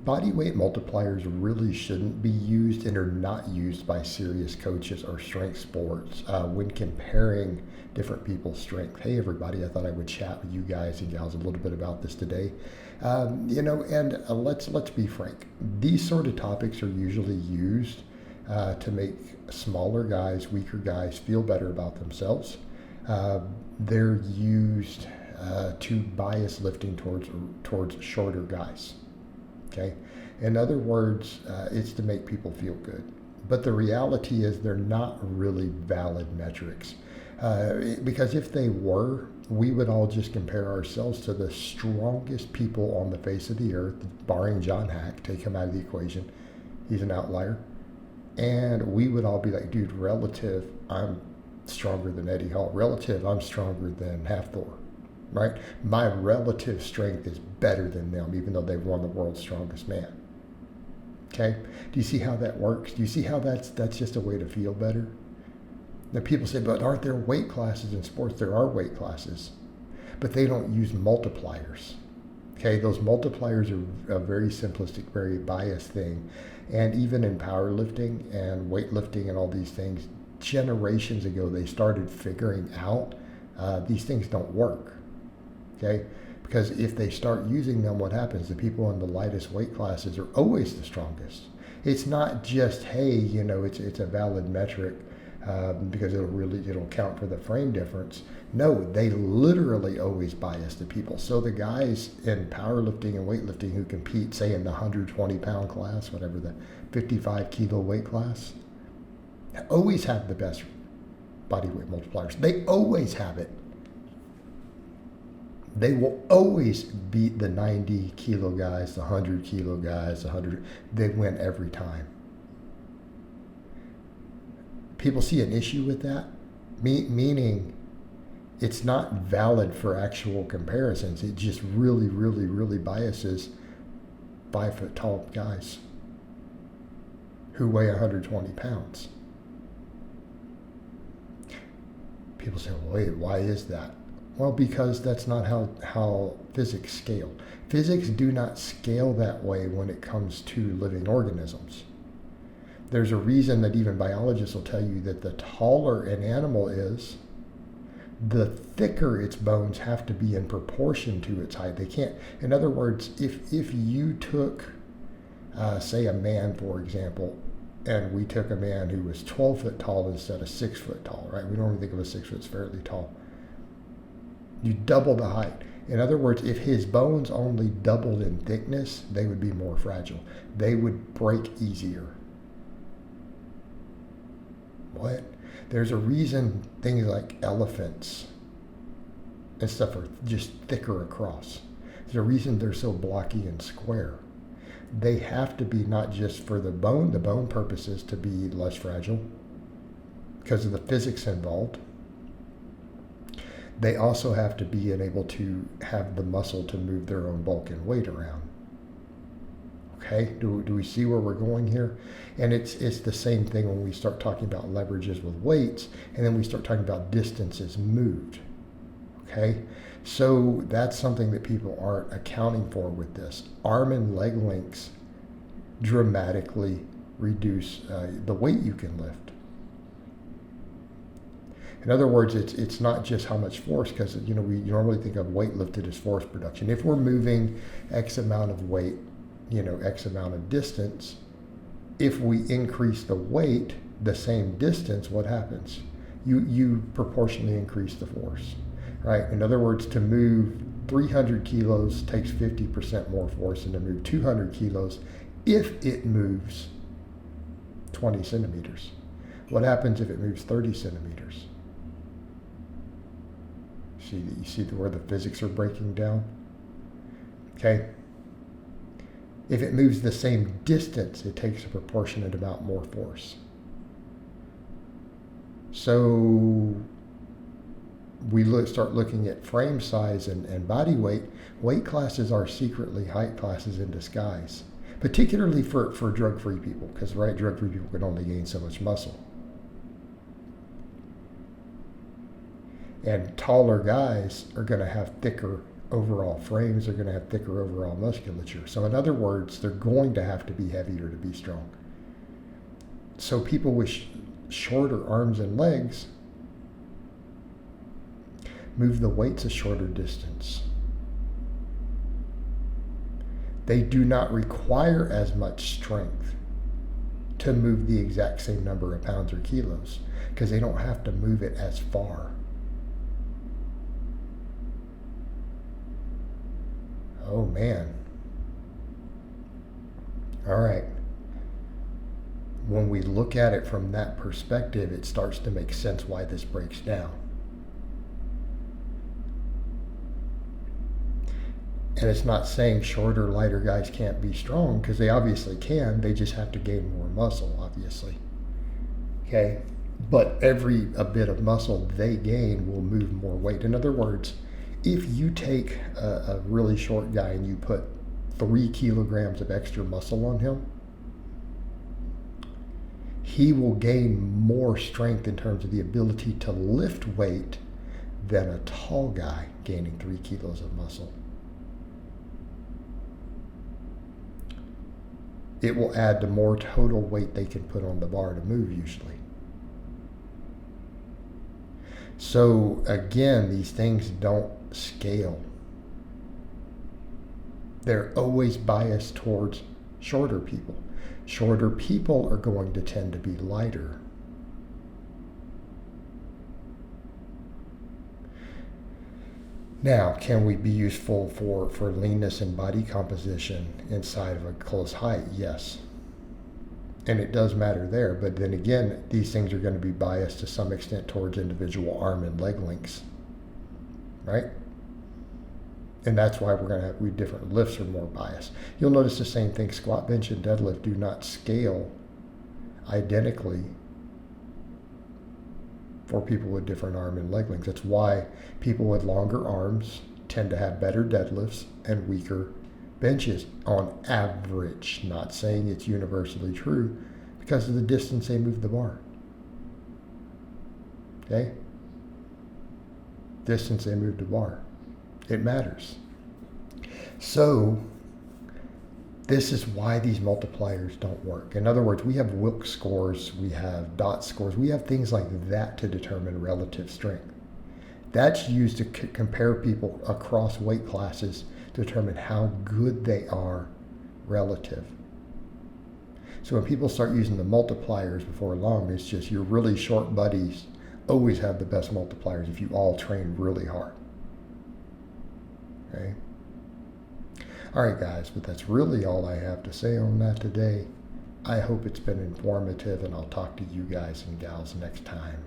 Body weight multipliers really shouldn't be used and are not used by serious coaches or strength sports when comparing different people's strength. Hey, everybody, I thought I would chat with you guys and gals a little bit about this today. Let's be frank. These sort of topics are usually used to make smaller guys, weaker guys feel better about themselves. They're used to bias lifting towards shorter guys. Okay, in other words, it's to make people feel good. But the reality is they're not really valid metrics. Because if they were, we would all just compare ourselves to the strongest people on the face of the earth, barring John Hack, take him out of the equation. He's an outlier. And we would all be like, dude, relative, I'm stronger than Eddie Hall. Relative, I'm stronger than Half-Thor. Right? My relative strength is better than them, even though they've won the world's strongest man. Okay? Do you see how that works? Do you see how that's just a way to feel better? Now people say, but aren't there weight classes in sports? There are weight classes, but they don't use multipliers. Okay? Those multipliers are a very simplistic, very biased thing. And even in powerlifting and weightlifting and all these things, generations ago, they started figuring out these things don't work. Okay, because if they start using them, what happens? The people in the lightest weight classes are always the strongest. It's not just, hey, it's a valid metric because it'll count for the frame difference. No, they literally always bias the people. So the guys in powerlifting and weightlifting who compete, say in the 120-pound class, whatever the 55-kilo weight class, always have the best body weight multipliers. They always have it. They will always beat the 90-kilo guys, the 100-kilo guys, They win every time. People see an issue with that, meaning it's not valid for actual comparisons. It just really, really, really biases 5-foot-tall guys who weigh 120 pounds. People say, well, wait, why is that? Well, because that's not how physics scale. Physics do not scale that way when it comes to living organisms. There's a reason that even biologists will tell you that the taller an animal is, the thicker its bones have to be in proportion to its height. They can't, in other words, if you took, say a man, for example, and we took a man who was 12 foot tall instead of 6 foot tall, right? We normally think of a 6 foot as fairly tall. You double the height. In other words, if his bones only doubled in thickness, they would be more fragile. They would break easier. What? There's a reason things like elephants and stuff are just thicker across. There's a reason they're so blocky and square. They have to be not just for the bone purposes to be less fragile because of the physics involved. They also have to be able to have the muscle to move their own bulk and weight around. Okay, do we see where we're going here? And it's the same thing when we start talking about leverages with weights, and then we start talking about distances moved. Okay, so that's something that people aren't accounting for with this. Arm and leg lengths dramatically reduce the weight you can lift. In other words, it's not just how much force, because we normally think of weight lifted as force production. If we're moving X amount of weight, X amount of distance, if we increase the weight the same distance, what happens? You proportionally increase the force, right? In other words, to move 300 kilos takes 50% more force than to move 200 kilos if it moves 20 centimeters. What happens if it moves 30 centimeters? You see where the physics are breaking down? Okay. If it moves the same distance, it takes a proportionate amount more force. So we start looking at frame size and body weight. Weight classes are secretly height classes in disguise, particularly for drug-free people, because drug-free people can only gain so much muscle. And taller guys are going to have thicker overall frames, they're going to have thicker overall musculature. So in other words, they're going to have to be heavier to be strong. So people with shorter arms and legs move the weights a shorter distance. They do not require as much strength to move the exact same number of pounds or kilos because they don't have to move it as far. Oh man. All right. When we look at it from that perspective, it starts to make sense why this breaks down. And it's not saying shorter, lighter guys can't be strong, because they obviously can. They just have to gain more muscle, obviously. Okay? But every bit of muscle they gain will move more weight. In other words, if you take a really short guy and you put 3 kilograms of extra muscle on him, he will gain more strength in terms of the ability to lift weight than a tall guy gaining 3 kilos of muscle. It will add to more total weight they can put on the bar to move usually. So again, these things don't scale. They're always biased towards shorter people. Shorter people are going to tend to be lighter. Now, can we be useful for leanness and body composition inside of a close height? Yes. And it does matter there, but then again, these things are going to be biased to some extent towards individual arm and leg lengths, right? And that's why we're going to have different lifts are more biased. You'll notice the same thing, squat, bench, and deadlift do not scale identically for people with different arm and leg lengths. That's why people with longer arms tend to have better deadlifts and weaker benches on average. Not saying it's universally true, because of the distance they move the bar. Okay? Distance they move the bar. It matters. So this is why these multipliers don't work. In other words, we have Wilks scores, we have dot scores, we have things like that to determine relative strength. That's used to compare people across weight classes to determine how good they are relative. So when people start using the multipliers before long, it's just your really short buddies always have the best multipliers if you all train really hard. Okay? All right, guys, but that's really all I have to say on that today. I hope it's been informative, and I'll talk to you guys and gals next time.